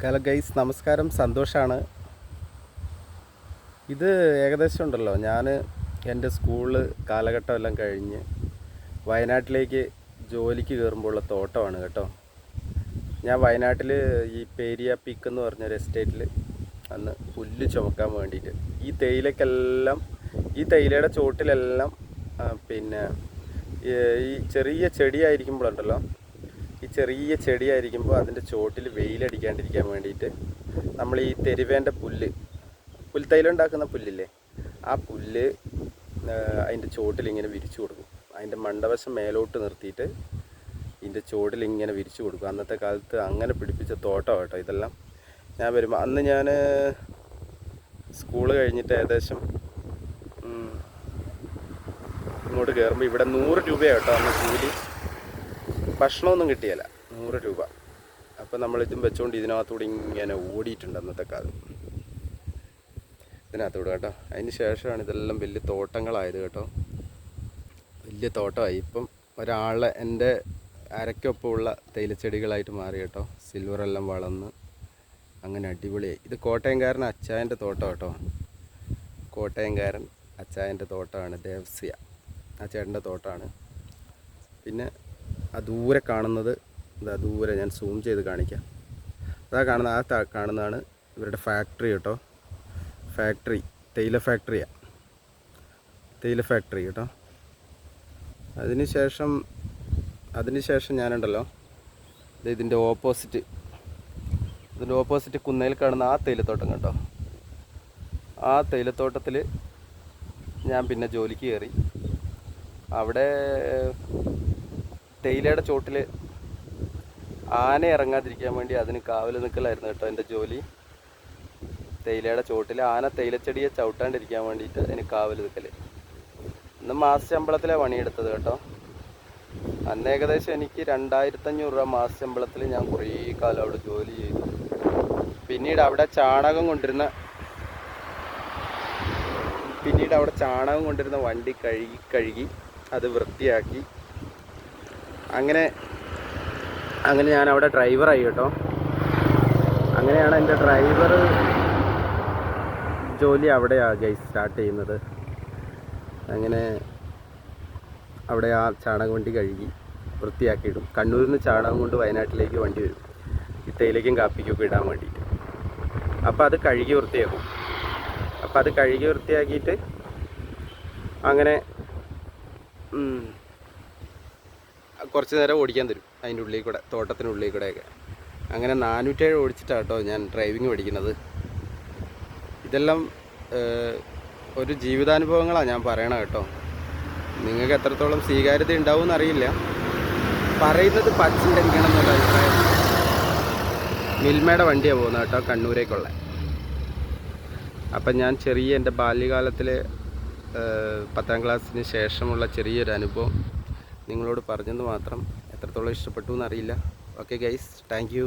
Hello guys, നമസ്കാരം. സന്തോഷാണ്. ഇത് ഏകദേശം ഉണ്ടല്ലോ, ഞാൻ എൻ്റെ സ്കൂള് കാലഘട്ടം എല്ലാം കഴിഞ്ഞ് വയനാട്ടിലേക്ക് ജോലിക്ക് കയറുമ്പോഴുള്ള തോട്ടമാണ് കേട്ടോ. ഞാൻ വയനാട്ടിൽ ഈ പേരിയ പീക്ക് എന്ന് പറഞ്ഞൊരു എസ്റ്റേറ്റിൽ അന്ന് പുല്ല് ചുമക്കാൻ വേണ്ടിയിട്ട് ഈ തേയിലയുടെ ചോട്ടിലെല്ലാം പിന്നെ ഈ ചെറിയ ചെടിയായിരിക്കുമ്പോഴുണ്ടല്ലോ, ഈ ചെറിയ ചെടിയായിരിക്കുമ്പോൾ അതിൻ്റെ ചോട്ടിൽ വെയിലടിക്കാണ്ടിരിക്കാൻ വേണ്ടിയിട്ട് നമ്മൾ ഈ തെരുവേൻ്റെ പുൽത്തൈലം ഉണ്ടാക്കുന്ന പുല്ലില്ലേ, ആ പുല്ല് അതിൻ്റെ ചോട്ടിൽ ഇങ്ങനെ വിരിച്ചു കൊടുക്കും. അതിൻ്റെ മണ്ടവശം മേലോട്ട് നിർത്തിയിട്ട് ഇതിൻ്റെ ചോട്ടിൽ ഇങ്ങനെ വിരിച്ചു കൊടുക്കും. അന്നത്തെ കാലത്ത് അങ്ങനെ പിടിപ്പിച്ച തോട്ടം കേട്ടോ ഇതെല്ലാം. ഞാൻ വരുമ്പോൾ അന്ന് ഞാൻ സ്കൂള് കഴിഞ്ഞിട്ട് ഏകദേശം ഇങ്ങോട്ട് കയറുമ്പോൾ ഇവിടെ 100 രൂപയാണ് കേട്ടോ അന്ന് കൂലി. ഭക്ഷണമൊന്നും കിട്ടിയല്ല, 100 രൂപ. അപ്പോൾ നമ്മളിതും വെച്ചുകൊണ്ട് ഇതിനകത്തൂടെ ഇങ്ങനെ ഓടിയിട്ടുണ്ട് അന്നത്തെ കാലം, ഇതിനകത്തൂടെ കേട്ടോ. അതിന് ശേഷമാണ് ഇതെല്ലാം വലിയ തോട്ടങ്ങളായത് കേട്ടോ, വലിയ തോട്ടമായി. ഇപ്പം ഒരാളെ എൻ്റെ അരക്കൊപ്പമുള്ള തേയിലച്ചെടികളായിട്ട് മാറി കേട്ടോ. സിൽവറെല്ലാം വളർന്ന് അങ്ങനെ അടിപൊളിയായി. ഇത് കോട്ടയംകാരൻ അച്ചായൻ്റെ തോട്ടം കേട്ടോ. കോട്ടയംകാരൻ അച്ചായൻ്റെ തോട്ടമാണ്, ദേവസ്യ ആ ചേട്ടൻ്റെ തോട്ടമാണ്. പിന്നെ ആ ദൂരെ കാണുന്നത്, ദൂരെ ഞാൻ സൂം ചെയ്ത് കാണിക്കാം. കാണുന്നതാണ് ഇവരുടെ ഫാക്ടറി കേട്ടോ. ഫാക്ടറി തേയില ഫാക്ടറി കേട്ടോ. അതിനുശേഷം ഞാനുണ്ടല്ലോ, ഇതിൻ്റെ ഓപ്പോസിറ്റ് കുന്നയിൽ കാണുന്ന ആ തേയിലത്തോട്ടം കേട്ടോ. ആ തേയിലത്തോട്ടത്തിൽ ഞാൻ പിന്നെ ജോലിക്ക് കയറി. അവിടെ തേയിലയുടെ ചോട്ടിൽ ആന ഇറങ്ങാതിരിക്കാൻ വേണ്ടി അതിന് കാവൽ നിൽക്കലായിരുന്നു കേട്ടോ എൻ്റെ ജോലി. തേയിലയുടെ ചോട്ടിൽ ആന തേയിലച്ചെടിയെ ചവിട്ടാണ്ടിരിക്കാൻ വേണ്ടിയിട്ട് അതിന് കാവൽ നിൽക്കൽ. ഇന്ന് മാസശമ്പളത്തിലാണ് പണിയെടുത്തത് കേട്ടോ. അന്ന് ഏകദേശം എനിക്ക് 2500 രൂപ മാസശമ്പളത്തിൽ ഞാൻ കുറേ കാലം അവിടെ ജോലി ചെയ്തു. പിന്നീട് അവിടെ ചാണകം കൊണ്ടിരുന്ന വണ്ടി കഴുകി അത് വൃത്തിയാക്കി. അങ്ങനെ ഞാൻ അവിടെ ഡ്രൈവറായി കേട്ടോ. അങ്ങനെയാണ് എൻ്റെ ഡ്രൈവർ ജോലി അവിടെയാണ് ഗൈസ് സ്റ്റാർട്ട് ചെയ്യുന്നത്. അങ്ങനെ അവിടെ ആ ചാണകം വണ്ടി കഴുകി വൃത്തിയാക്കിയിടും. കണ്ണൂരിൽ നിന്ന് ചാണകം കൊണ്ട് വയനാട്ടിലേക്ക് വണ്ടി വരും, ഈ തേയിലയ്ക്കും കാപ്പിക്കൊക്കെ ഇടാൻ വേണ്ടിയിട്ട്. അപ്പോൾ അത് കഴുകി വൃത്തിയാക്കിയിട്ട് അങ്ങനെ കുറച്ച് നേരം ഓടിക്കാൻ തരും അതിൻ്റെ ഉള്ളിൽ കൂടെ, തോട്ടത്തിനുള്ളിൽ കൂടെയൊക്കെ. അങ്ങനെ 407 ഓടിച്ചിട്ടാണ് കേട്ടോ ഞാൻ ഡ്രൈവിങ് പഠിക്കുന്നത്. ഇതെല്ലാം ഒരു ജീവിതാനുഭവങ്ങളാണ് ഞാൻ പറയണത് കേട്ടോ. നിങ്ങൾക്ക് എത്രത്തോളം സ്വീകാര്യത ഉണ്ടാവും എന്നറിയില്ല. പറയുന്നത് പച്ചയായിരിക്കണം എന്നുള്ള അഭിപ്രായം. മിൽമയുടെ വണ്ടിയാണ് പോകുന്നത് കേട്ടോ, കണ്ണൂരേക്കുള്ള. അപ്പം ഞാൻ എൻ്റെ ബാല്യകാലത്തിലെ 10ാം ക്ലാസ്സിന് ശേഷമുള്ള ചെറിയൊരു അനുഭവം നിങ്ങളോട് പറഞ്ഞെന്ന് മാത്രം. എത്രത്തോളം ഇഷ്ടപ്പെട്ടു എന്നറിയില്ല. Okay guys, thank you.